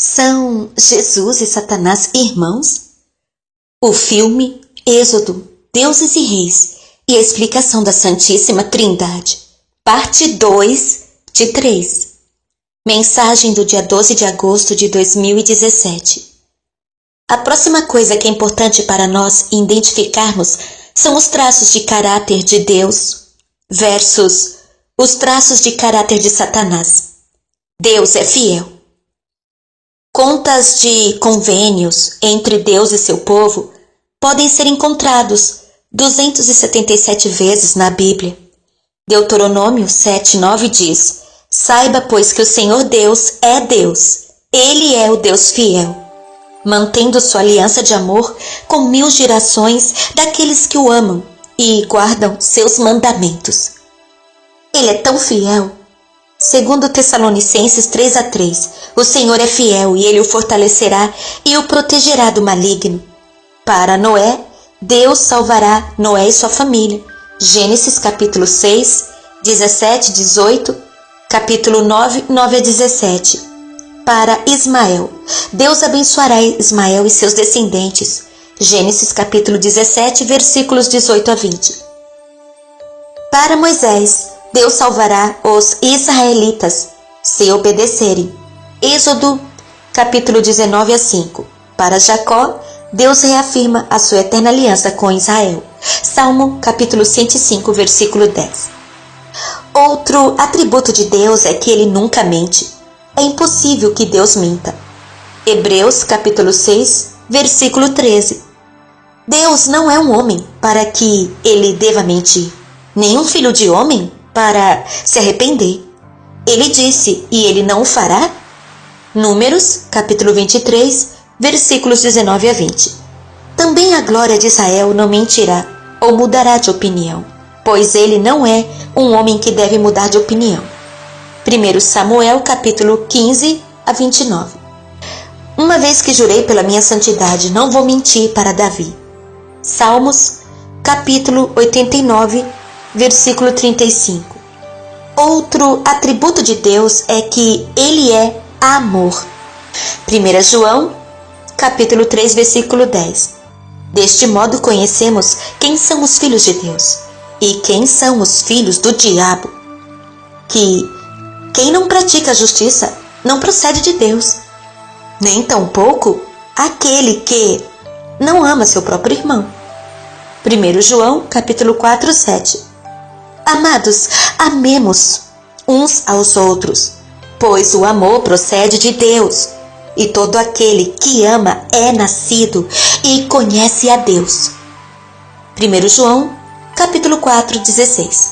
São Jesus e Satanás irmãos? O filme Êxodo, Deuses e Reis e a explicação da Santíssima Trindade, parte 2 de 3. Mensagem do dia 12 de agosto de 2017. A próxima coisa que é importante para nós identificarmos são os traços de caráter de Deus versus os traços de caráter de Satanás. Deus é fiel. Contas de convênios entre Deus e seu povo podem ser encontrados 277 vezes na Bíblia. Deuteronômio 7:9 diz: Saiba, pois, que o Senhor Deus é Deus. Ele é o Deus fiel, mantendo sua aliança de amor com 1000 gerações daqueles que o amam e guardam seus mandamentos. Ele é tão fiel. Segundo Tessalonicenses 3:3, o Senhor é fiel e Ele o fortalecerá e o protegerá do maligno. Para Noé, Deus salvará Noé e sua família. Gênesis capítulo 6, 17, 18, capítulo 9, 9 a 17. Para Ismael, Deus abençoará Ismael e seus descendentes. Gênesis capítulo 17, versículos 18 a 20. Para Moisés, Deus salvará os israelitas se obedecerem. Êxodo capítulo 19 a 5. Para Jacó, Deus reafirma a sua eterna aliança com Israel. Salmo capítulo 105, versículo 10. Outro atributo de Deus é que ele nunca mente. É impossível que Deus minta. Hebreus capítulo 6, versículo 13. Deus não é um homem para que ele deva mentir, nem um filho de homem para se arrepender. Ele disse e ele não o fará? Números capítulo 23, versículos 19 a 20. Também a glória de Israel não mentirá ou mudará de opinião, pois ele não é um homem que deve mudar de opinião. 1 Samuel capítulo 15 a 29. Uma vez que jurei pela minha santidade, não vou mentir para Davi. Salmos capítulo 89, versículo 35. Outro atributo de Deus é que ele é amor. 1 João capítulo 3, versículo 10. Deste modo conhecemos quem são os filhos de Deus e quem são os filhos do diabo. Que quem não pratica a justiça não procede de Deus, nem tampouco aquele que não ama seu próprio irmão. 1 João capítulo 4, 7. Amados, amemos uns aos outros, pois o amor procede de Deus, e todo aquele que ama é nascido e conhece a Deus. 1 João capítulo 4, 16.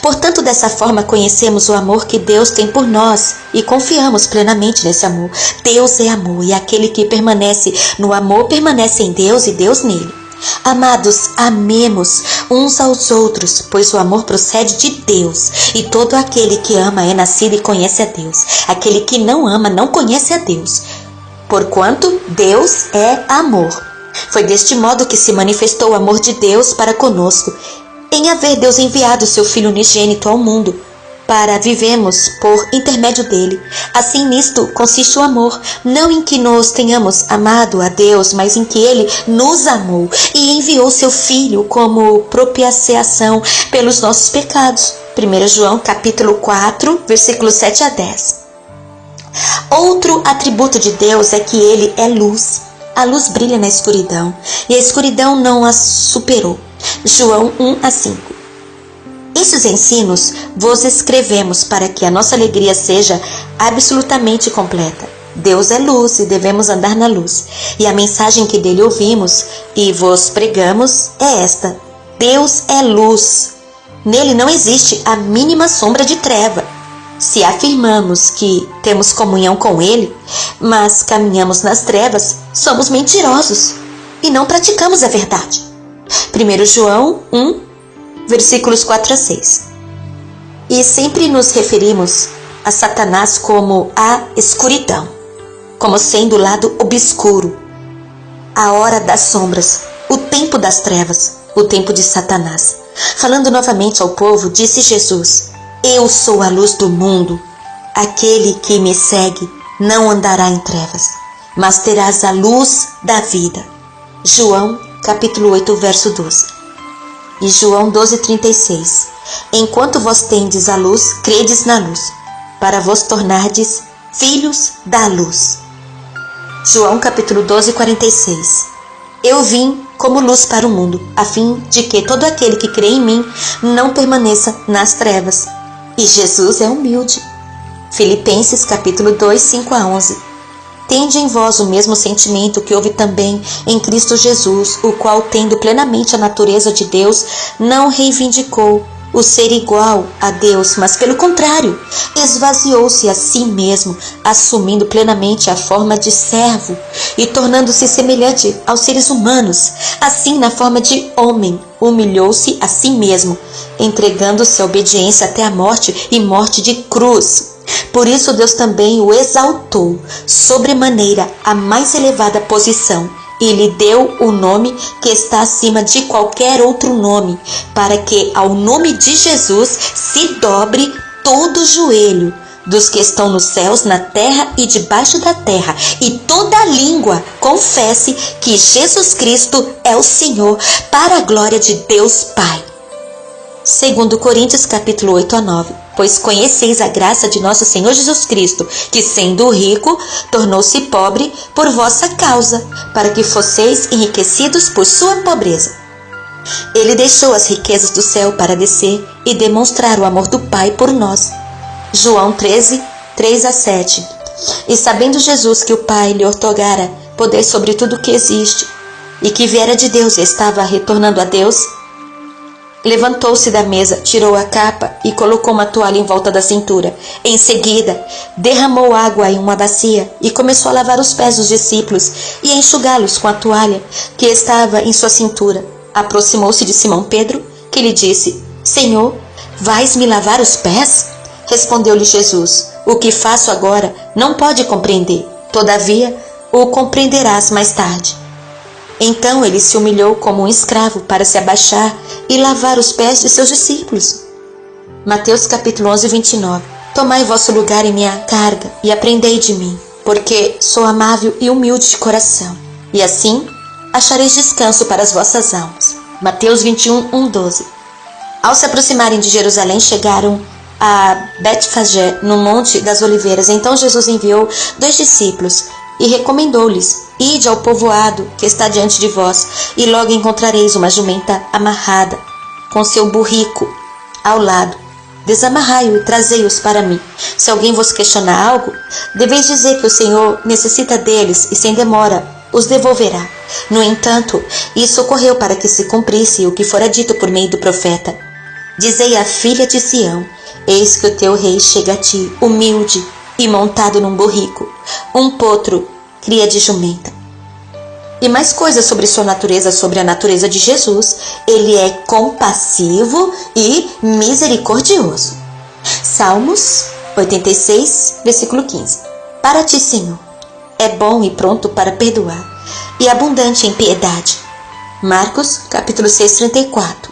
Portanto, dessa forma conhecemos o amor que Deus tem por nós e confiamos plenamente nesse amor. Deus é amor e aquele que permanece no amor permanece em Deus e Deus nele. Amados, amemos uns aos outros, pois o amor procede de Deus, e todo aquele que ama é nascido e conhece a Deus. Aquele que não ama não conhece a Deus, porquanto Deus é amor. Foi deste modo que se manifestou o amor de Deus para conosco, em haver Deus enviado seu Filho unigênito ao mundo, para vivemos por intermédio dele. Assim nisto consiste o amor, não em que nós tenhamos amado a Deus, mas em que ele nos amou e enviou seu Filho como propiciação pelos nossos pecados. 1 João capítulo 4, versículos 7 a 10. Outro atributo de Deus é que ele é luz. A luz brilha na escuridão e a escuridão não a superou. João 1 a 5. Estes ensinos vos escrevemos para que a nossa alegria seja absolutamente completa. Deus é luz e devemos andar na luz. E a mensagem que dele ouvimos e vos pregamos é esta: Deus é luz. Nele não existe a mínima sombra de treva. Se afirmamos que temos comunhão com ele, mas caminhamos nas trevas, somos mentirosos e não praticamos a verdade. 1 João 1, versículos 4 a 6. E sempre nos referimos a Satanás como a escuridão, como sendo o lado obscuro, a hora das sombras, o tempo das trevas, o tempo de Satanás. Falando novamente ao povo, disse Jesus: Eu sou a luz do mundo. Aquele que me segue não andará em trevas, mas terás a luz da vida. João capítulo 8, verso 12. E João 12:36. Enquanto vós tendes a luz, credes na luz, para vos tornardes filhos da luz. João capítulo 12:46. Eu vim como luz para o mundo, a fim de que todo aquele que crê em mim não permaneça nas trevas. E Jesus é humilde. Filipenses capítulo 2, 5-11. Tende em vós o mesmo sentimento que houve também em Cristo Jesus, o qual, tendo plenamente a natureza de Deus, não reivindicou o ser igual a Deus, mas pelo contrário, esvaziou-se a si mesmo, assumindo plenamente a forma de servo e tornando-se semelhante aos seres humanos. Assim, na forma de homem, humilhou-se a si mesmo, entregando-se à obediência até a morte e morte de cruz. Por isso Deus também o exaltou sobremaneira à mais elevada posição e lhe deu o nome que está acima de qualquer outro nome, para que ao nome de Jesus se dobre todo o joelho dos que estão nos céus, na terra e debaixo da terra, e toda língua confesse que Jesus Cristo é o Senhor, para a glória de Deus Pai. 2 Coríntios capítulo 8-9. Pois conheceis a graça de nosso Senhor Jesus Cristo, que sendo rico, tornou-se pobre por vossa causa, para que fosseis enriquecidos por sua pobreza. Ele deixou as riquezas do céu para descer e demonstrar o amor do Pai por nós. João 13, 3-7. E sabendo Jesus que o Pai lhe outorgara poder sobre tudo o que existe, e que viera de Deus e estava retornando a Deus, levantou-se da mesa, tirou a capa e colocou uma toalha em volta da cintura. Em seguida, derramou água em uma bacia e começou a lavar os pés dos discípulos e a enxugá-los com a toalha que estava em sua cintura. Aproximou-se de Simão Pedro, que lhe disse: Senhor, vais me lavar os pés? Respondeu-lhe Jesus: O que faço agora não pode compreender, todavia o compreenderás mais tarde. Então ele se humilhou como um escravo para se abaixar e lavar os pés de seus discípulos. Mateus capítulo 11, 29. Tomai vosso lugar em minha carga e aprendei de mim, porque sou amável e humilde de coração, e assim achareis descanso para as vossas almas. Mateus 21, 1-12. Ao se aproximarem de Jerusalém, chegaram a Betfagé, no Monte das Oliveiras. Então Jesus enviou 2 discípulos e recomendou-lhes: Ide ao povoado que está diante de vós, e logo encontrareis uma jumenta amarrada, com seu burrico ao lado. Desamarrai-o e trazei-os para mim. Se alguém vos questionar algo, deveis dizer que o Senhor necessita deles e sem demora os devolverá. No entanto, isso ocorreu para que se cumprisse o que fora dito por meio do profeta: Dizei à filha de Sião: Eis que o teu rei chega a ti, humilde e montado num burrico, um potro, cria de jumenta. E mais coisas sobre sua natureza, sobre a natureza de Jesus: ele é compassivo e misericordioso. Salmos 86, versículo 15. Para ti, Senhor, é bom e pronto para perdoar, e abundante em piedade. Marcos capítulo 6, 34.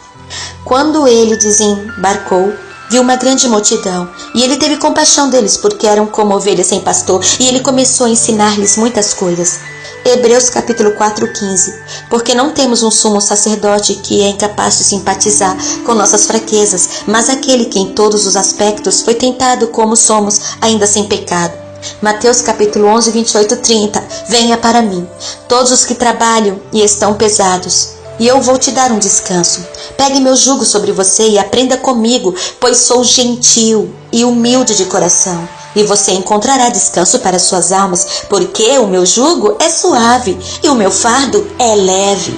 Quando ele desembarcou, viu uma grande multidão, e ele teve compaixão deles, porque eram como ovelhas sem pastor, e ele começou a ensinar-lhes muitas coisas. Hebreus capítulo 4:15. Porque não temos um sumo sacerdote que é incapaz de simpatizar com nossas fraquezas, mas aquele que em todos os aspectos foi tentado como somos, ainda sem pecado. Mateus capítulo 11, 28-30. Venha para mim, todos os que trabalham e estão pesados, e eu vou te dar um descanso. Pegue meu jugo sobre você e aprenda comigo, pois sou gentil e humilde de coração, e você encontrará descanso para suas almas, porque o meu jugo é suave e o meu fardo é leve.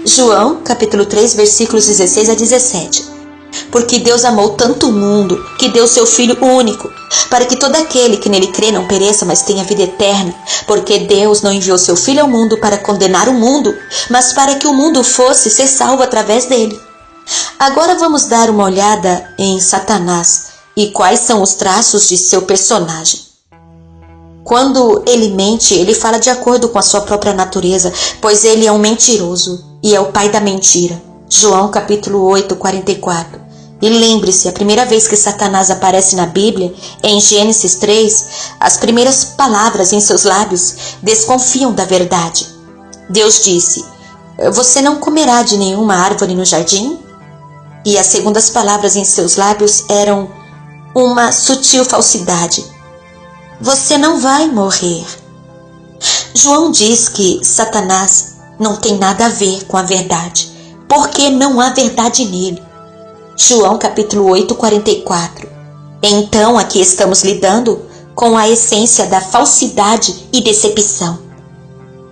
João capítulo 3, versículos 16-17. Porque Deus amou tanto o mundo, que deu seu Filho único, para que todo aquele que nele crê não pereça, mas tenha vida eterna. Porque Deus não enviou seu Filho ao mundo para condenar o mundo, mas para que o mundo fosse ser salvo através dele. Agora vamos dar uma olhada em Satanás e quais são os traços de seu personagem. Quando ele mente, ele fala de acordo com a sua própria natureza, pois ele é um mentiroso e é o pai da mentira. João capítulo 8, 44. E lembre-se, a primeira vez que Satanás aparece na Bíblia, em Gênesis 3, as primeiras palavras em seus lábios desconfiam da verdade. Deus disse: "Você não comerá de nenhuma árvore no jardim?" E as segundas palavras em seus lábios eram uma sutil falsidade: "Você não vai morrer." João diz que Satanás não tem nada a ver com a verdade, porque não há verdade nele. João capítulo 8, 44. Então aqui estamos lidando com a essência da falsidade e decepção.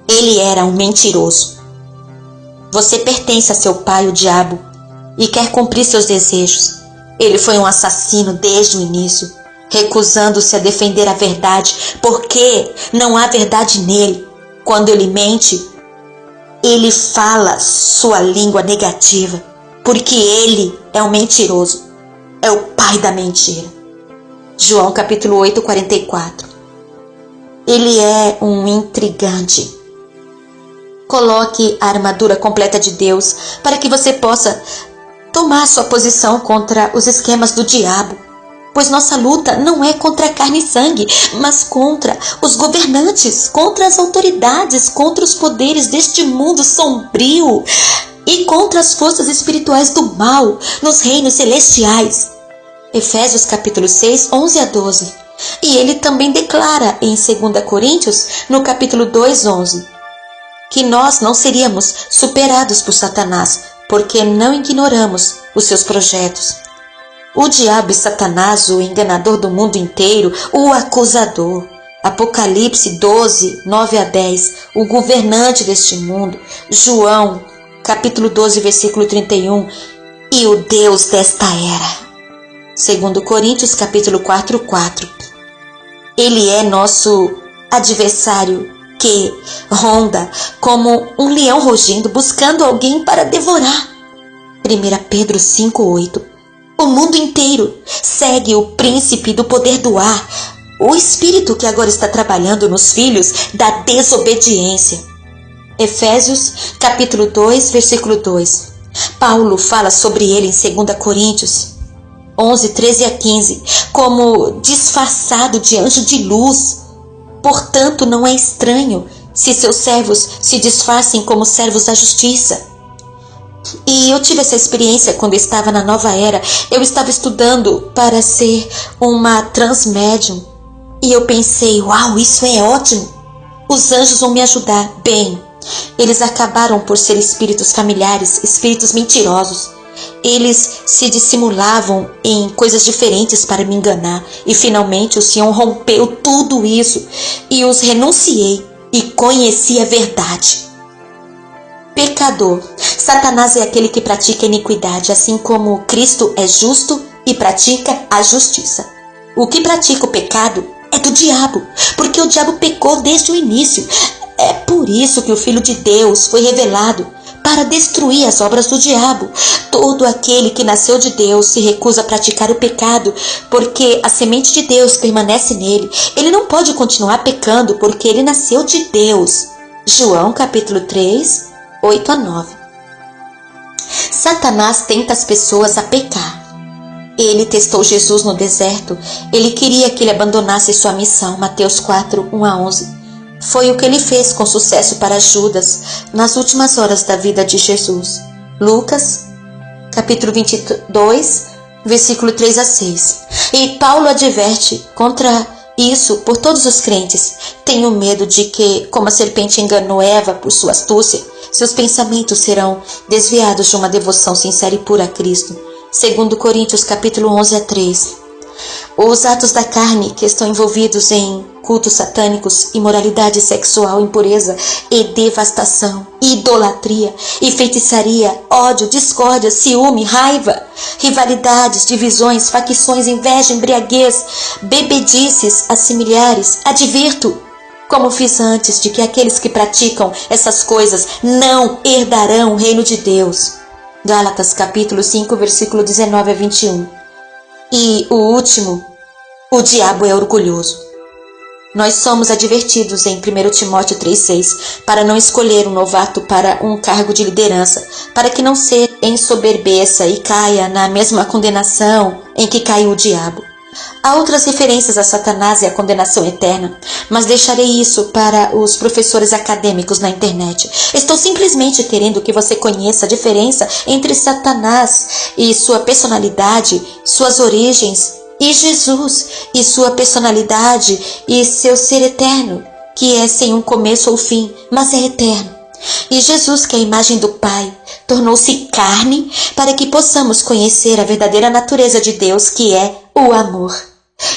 Ele era um mentiroso. Você pertence a seu pai, o diabo, e quer cumprir seus desejos. Ele foi um assassino desde o início, recusando-se a defender a verdade, porque não há verdade nele. Quando ele mente, ele fala sua língua negativa, porque ele é um mentiroso, é o pai da mentira. João capítulo 8, 44. Ele é um intrigante. Coloque a armadura completa de Deus para que você possa tomar sua posição contra os esquemas do diabo, pois nossa luta não é contra carne e sangue, mas contra os governantes, contra as autoridades, contra os poderes deste mundo sombrio e contra as forças espirituais do mal nos reinos celestiais. Efésios capítulo 6, 11 a 12. E ele também declara em 2 Coríntios, no capítulo 2, 11, que nós não seríamos superados por Satanás, porque não ignoramos os seus projetos. O diabo e Satanás, o enganador do mundo inteiro, o acusador. Apocalipse 12, 9 a 10, o governante deste mundo. João, capítulo 12, versículo 31, e o Deus desta era. 2 Coríntios, capítulo 4, 4. Ele é nosso adversário que ronda como um leão rugindo, buscando alguém para devorar. 1 Pedro 5, 8. O mundo inteiro segue o príncipe do poder do ar, o espírito que agora está trabalhando nos filhos da desobediência. Efésios, capítulo 2, versículo 2. Paulo fala sobre ele em 2 Coríntios 11, 13 a 15, como disfarçado de anjo de luz. Portanto, não é estranho se seus servos se disfarcem como servos da justiça. E eu tive essa experiência quando eu estava na nova era. Eu estava estudando para ser uma transmédium. E eu pensei, uau, isso é ótimo. Os anjos vão me ajudar. Bem, eles acabaram por ser espíritos familiares, espíritos mentirosos. Eles se dissimulavam em coisas diferentes para me enganar. E finalmente o Senhor rompeu tudo isso. E os renunciei e conheci a verdade. Pecador. Satanás é aquele que pratica a iniquidade, assim como Cristo é justo e pratica a justiça. O que pratica o pecado é do diabo, porque o diabo pecou desde o início. É por isso que o Filho de Deus foi revelado, para destruir as obras do diabo. Todo aquele que nasceu de Deus se recusa a praticar o pecado, porque a semente de Deus permanece nele. Ele não pode continuar pecando, porque ele nasceu de Deus. João capítulo 3, 8 a 9. Satanás tenta as pessoas a pecar. Ele testou Jesus no deserto. Ele queria que ele abandonasse sua missão. Mateus 4, 1 a 11. Foi o que ele fez com sucesso para Judas nas últimas horas da vida de Jesus. Lucas, capítulo 22, versículo 3 a 6. E Paulo adverte contra isso por todos os crentes. Tenho medo de que, como a serpente enganou Eva por sua astúcia, seus pensamentos serão desviados de uma devoção sincera e pura a Cristo. 2 Coríntios, capítulo 11 a 3. Os atos da carne que estão envolvidos em cultos satânicos, imoralidade sexual, impureza e devastação, idolatria e feitiçaria, ódio, discórdia, ciúme, raiva, rivalidades, divisões, facções, inveja, embriaguez, bebedices, assimilares. Advirto, como fiz antes, de que aqueles que praticam essas coisas não herdarão o reino de Deus. Gálatas capítulo 5, versículo 19 a 21. E o último, o diabo é orgulhoso. Nós somos advertidos em 1 Timóteo 3,6 para não escolher um novato para um cargo de liderança, para que não seja ensoberbeça e caia na mesma condenação em que caiu o diabo. Há outras referências a Satanás e a condenação eterna, mas deixarei isso para os professores acadêmicos na internet. Estou simplesmente querendo que você conheça a diferença entre Satanás e sua personalidade, suas origens, e Jesus e sua personalidade e seu ser eterno, que é sem um começo ou fim, mas é eterno. E Jesus, que é a imagem do Pai, tornou-se carne para que possamos conhecer a verdadeira natureza de Deus, que é o amor.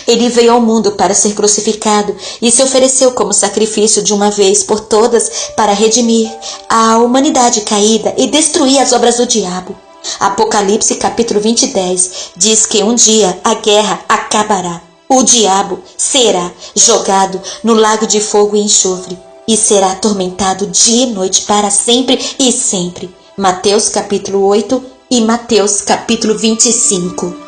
Ele veio ao mundo para ser crucificado e se ofereceu como sacrifício de uma vez por todas para redimir a humanidade caída e destruir as obras do diabo. Apocalipse capítulo 20:10 diz que um dia a guerra acabará. O diabo será jogado no lago de fogo e enxofre e será atormentado dia e noite para sempre e sempre. Mateus capítulo 8 e Mateus capítulo 25.